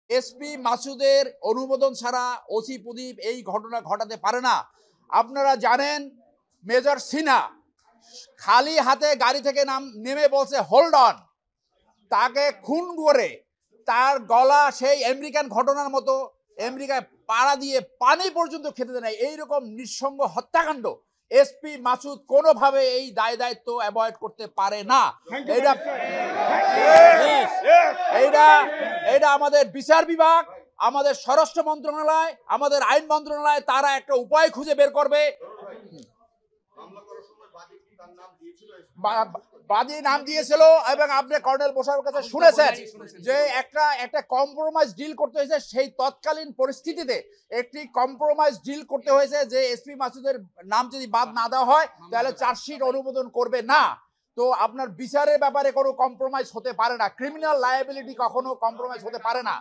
SP মাসুদের অনুমোদন ছাড়া ওসি প্রদীপ এই ঘটনা ঘটাতে পারে না। আপনারা জানেন মেজর সিনহা খালি হাতে গাড়ি থেকে নেমে বলছে হোল্ড অন, তাকে খুন করে তার গলা সেই আমেরিকান ঘটনার মতো আমেরিকায় পাড়া দিয়ে পানি পর্যন্ত খেতে দেয় নাই। এইরকম নিঃসঙ্গ হত্যাকাণ্ড এসপি মাসুদ কোনোভাবে এই দায় দায়িত্ব অ্যাভয়েড করতে পারে না। এটা এইটা এটা আমাদের বিচার বিভাগ, আমাদের স্বরাষ্ট্র মন্ত্রণালয়, আমাদের আইন মন্ত্রণালয় তারা একটা উপায় খুঁজে বের করবে। বাদী নাম দিয়েছিল এবং আপনি কর্নেল বসার কাছে শুনেছেন যে একটা কম্প্রোমাইজ ডিল করতে হয়েছে। সেই তৎকালীন পরিস্থিতিতে একটি কম্প্রোমাইজ ডিল করতে হয়েছে যে এসপি মাসুদের নাম যদি বাদ না দেওয়া হয় তাহলে চার্জশিট অনুমোদন করবে না। তো আপনার বিচারের ব্যাপারে কোনো কম্প্রোমাইজ হতে পারে না, ক্রিমিনাল লায়াবিলিটি কখনো কম্প্রোমাইজ হতে পারে না।